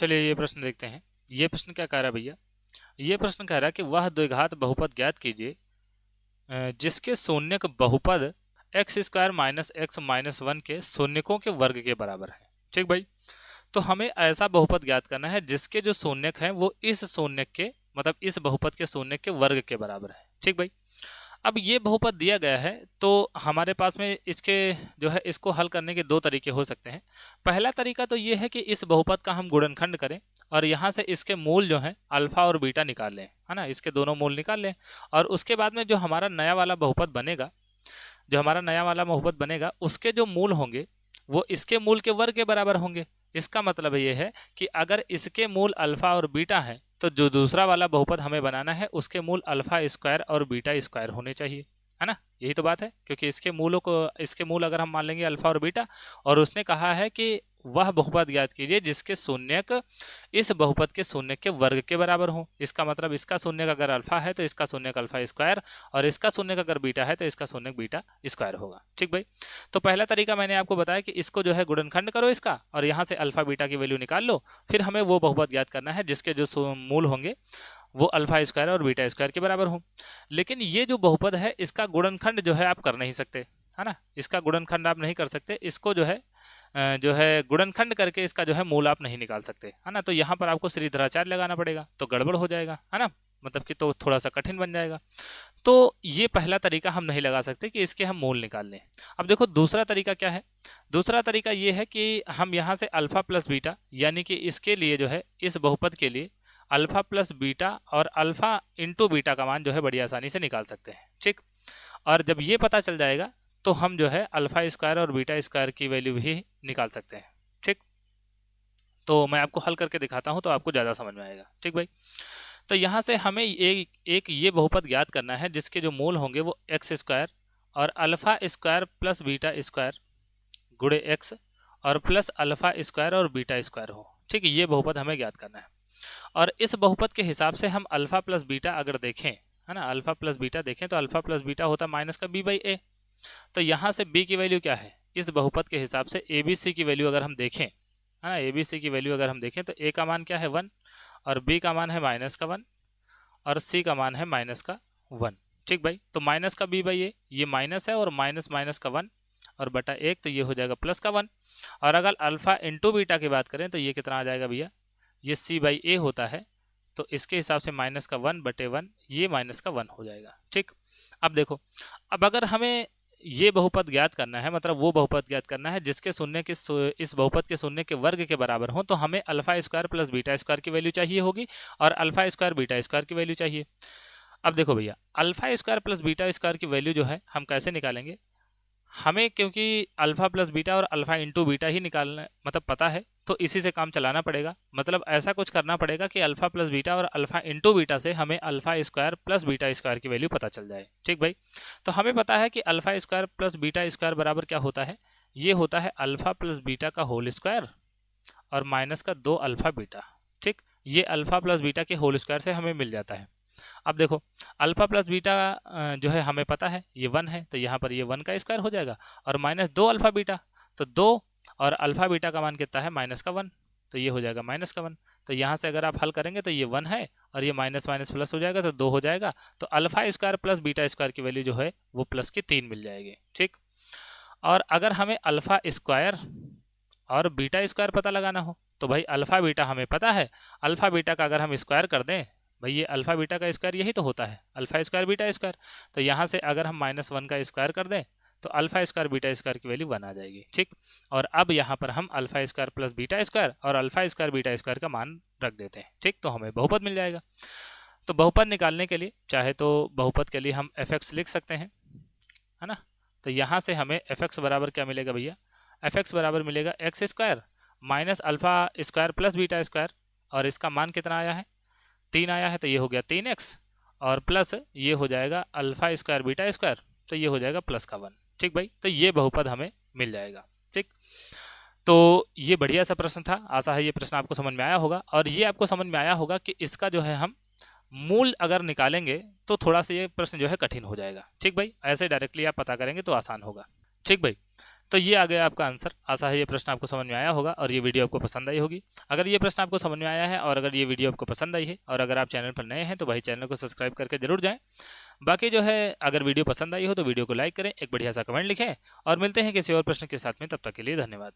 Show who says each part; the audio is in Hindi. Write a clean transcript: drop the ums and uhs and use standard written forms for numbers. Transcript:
Speaker 1: चलिए ये प्रश्न देखते हैं। ये प्रश्न क्या कह रहा है भैया? ये प्रश्न कह रहा है कि वह द्विघात बहुपद ज्ञात कीजिए जिसके शून्यक बहुपद x square minus x minus one के शून्यकों के वर्ग के बराबर है। ठीक भाई, तो हमें ऐसा बहुपद ज्ञात करना है जिसके जो शून्यक हैं वो इस शून्यक के मतलब इस बहुपद के शून्यक के वर्ग के बराबर है। ठीक भाई, अब ये बहुपद दिया गया है तो हमारे पास में इसके जो है इसको हल करने के दो तरीके हो सकते हैं। पहला तरीका तो ये है कि इस बहुपद का हम गुणनखंड करें और यहाँ से इसके मूल जो हैं अल्फा और बीटा निकाल लें, है ना, इसके दोनों मूल निकाल लें। और उसके बाद में जो हमारा नया वाला बहुपद बनेगा, उसके जो मूल होंगे वो इसके मूल के वर्ग के बराबर होंगे। इसका मतलब ये है कि अगर इसके मूल अल्फा और बीटा है तो जो दूसरा वाला बहुपद हमें बनाना है उसके मूल अल्फा स्क्वायर और बीटा स्क्वायर होने चाहिए, है ना। यही तो बात है, क्योंकि इसके मूल अगर हम मान लेंगे अल्फा और बीटा, और उसने कहा है कि वह बहुपद ज्ञात कीजिए जिसके शून्यक इस बहुपद के शून्यक के वर्ग के बराबर हो। इसका मतलब इसका शून्यक अगर अल्फा है तो इसका शून्यक अल्फा स्क्वायर, और इसका शून्यक अगर बीटा है तो इसका शून्यक बीटा स्क्वायर होगा। ठीक भाई, तो पहला तरीका मैंने आपको बताया कि इसको जो है गुणनखंड करो इसका और यहाँ से अल्फा बीटा की वैल्यू निकाल लो, फिर हमें वो बहुपद ज्ञात करना है जिसके जो मूल होंगे वो अल्फा स्क्वायर और बीटा स्क्वायर के बराबर हो। लेकिन ये जो बहुपद है इसका गुणनखंड जो है आप कर नहीं सकते, है ना, इसका गुणनखंड आप नहीं कर सकते। इसको जो है गुणनखंड करके इसका जो है मूल आप नहीं निकाल सकते, है ना। तो यहाँ पर आपको श्रीधराचार्य लगाना पड़ेगा, तो गड़बड़ हो जाएगा, है ना, मतलब कि तो थोड़ा सा कठिन बन जाएगा। तो ये पहला तरीका हम नहीं लगा सकते कि इसके हम मूल निकाल लें। अब देखो दूसरा तरीका क्या है। दूसरा तरीका ये है कि हम यहाँ से अल्फा प्लस बीटा, यानी कि इसके लिए जो है इस बहुपद के लिए अल्फा प्लस बीटा और अल्फा इंटू बीटा का मान जो है बड़ी आसानी से निकाल सकते हैं। ठीक, और जब ये पता चल जाएगा तो हम जो है अल्फा स्क्वायर और बीटा स्क्वायर की वैल्यू भी निकाल सकते हैं। ठीक, तो मैं आपको हल करके दिखाता हूँ तो आपको ज़्यादा समझ में आएगा। ठीक भाई, तो यहाँ से हमें एक ये बहुपद ज्ञात करना है जिसके जो मूल होंगे वो एक्स स्क्वायर और alpha square plus beta square गुणे एक्स और प्लस अल्फा स्क्वायर और बीटा स्क्वायर हो। ठीक है, ये बहुपद हमें ज्ञात करना है। और इस बहुपद के हिसाब से हम अल्फा प्लस बीटा अगर देखें, है ना, अल्फा प्लस बीटा देखें तो अल्फा प्लस बीटा होता माइनस का बी बाई ए। तो यहाँ से बी की वैल्यू क्या है, इस बहुपद के हिसाब से ए बी सी की वैल्यू अगर हम देखें, है ना, ए बी सी की वैल्यू अगर हम देखें तो ए का मान क्या है 1 और बी का मान है माइनस का 1 और सी का मान है माइनस का 1। ठीक भाई, तो माइनस का बी बाई ए ये माइनस है और माइनस माइनस का 1 और बटा 1 तो ये हो जाएगा प्लस का 1। और अगर अल्फा इंटू बीटा की बात करें तो ये कितना आ जाएगा भैया, ये सी बाई ए होता है, तो इसके हिसाब से माइनस का 1 बटे 1 ये माइनस का 1 हो जाएगा। ठीक, अब देखो, अब अगर हमें ये बहुपद ज्ञात करना है, मतलब वो बहुपद ज्ञात करना है जिसके शून्य के इस बहुपद के शून्य के वर्ग के बराबर हो, तो हमें alpha square plus beta square की वैल्यू चाहिए होगी और अल्फा स्क्वायर बीटा स्क्वायर की वैल्यू चाहिए। अब देखो भैया, alpha square plus beta square की वैल्यू जो है हम कैसे निकालेंगे, हमें क्योंकि अल्फा प्लस बीटा और अल्फा इंटू बीटा ही निकालना मतलब पता है, तो इसी से काम चलाना पड़ेगा। मतलब ऐसा कुछ करना पड़ेगा कि अल्फा प्लस बीटा और अल्फा इंटू बीटा से हमें alpha square plus beta square की वैल्यू पता चल जाए। ठीक भाई, तो हमें पता है कि alpha square plus beta square बराबर क्या होता है, ये होता है अल्फा प्लस बीटा का होल स्क्वायर और माइनस का 2 अल्फा बीटा। ठीक, ये अल्फा प्लस बीटा के होल स्क्वायर से हमें मिल जाता है। अब देखो, अल्फा प्लस बीटा जो है हमें पता है ये 1 है, तो यहाँ पर ये 1 का स्क्वायर हो जाएगा और माइनस 2 अल्फा बीटा, तो 2 और अल्फा बीटा का मान कितना है माइनस का 1, तो ये हो जाएगा माइनस का 1। तो यहाँ से अगर आप हल करेंगे तो ये 1 है और ये माइनस माइनस प्लस हो जाएगा तो 2 हो जाएगा, तो alpha square plus beta square की वैल्यू जो है वो प्लस की 3 मिल जाएगी। ठीक, और अगर हमें अल्फा स्क्वायर और बीटा स्क्वायर पता लगाना हो तो भाई अल्फा बीटा हमें पता है, अल्फा बीटा का अगर हम स्क्वायर कर दें, भाई ये अल्फा बीटा का स्क्वायर यही तो होता है अल्फा स्क्वायर बीटा स्क्वायर, तो यहाँ से अगर हम -1 का स्क्वायर कर दें तो अल्फा स्क्वायर बीटा स्क्वायर की वैल्यू 1 आ जाएगी। ठीक, और अब यहाँ पर हम alpha square plus beta square और अल्फा स्क्वायर बीटा स्क्वायर का मान रख देते हैं। ठीक, तो हमें बहुपद मिल जाएगा। तो बहुपद निकालने के लिए चाहे तो बहुपद के लिए हम एफ लिख सकते हैं, है ना। तो यहाँ से हमें एफ बराबर क्या मिलेगा भैया, एफ बराबर मिलेगा x square minus alpha square plus beta square, और इसका मान कितना आया है 3 आया है, तो ये हो गया 3x और प्लस ये हो जाएगा अल्फा स्क्वायर बीटा स्क्वायर, तो ये हो जाएगा प्लस का 1। ठीक भाई, तो ये बहुपद हमें मिल जाएगा। ठीक, तो ये बढ़िया सा प्रश्न था, आशा है ये प्रश्न आपको समझ में आया होगा, और ये आपको समझ में आया होगा कि इसका जो है हम मूल अगर निकालेंगे तो थोड़ा सा ये प्रश्न जो है कठिन हो जाएगा। ठीक भाई, ऐसे डायरेक्टली आप पता करेंगे तो आसान होगा। ठीक भाई, तो ये आ गया आपका आंसर। आशा है ये प्रश्न आपको समझ में आया होगा और ये वीडियो आपको पसंद आई होगी। अगर ये प्रश्न आपको समझ में आया है और अगर ये वीडियो आपको पसंद आई है और अगर आप चैनल पर नए हैं तो भाई चैनल को सब्सक्राइब करके जरूर जाएं। बाकी जो है अगर वीडियो पसंद आई हो तो वीडियो को लाइक करें, एक बढ़िया सा कमेंट लिखें और मिलते हैं किसी और प्रश्न के साथ में। तब तक के लिए धन्यवाद।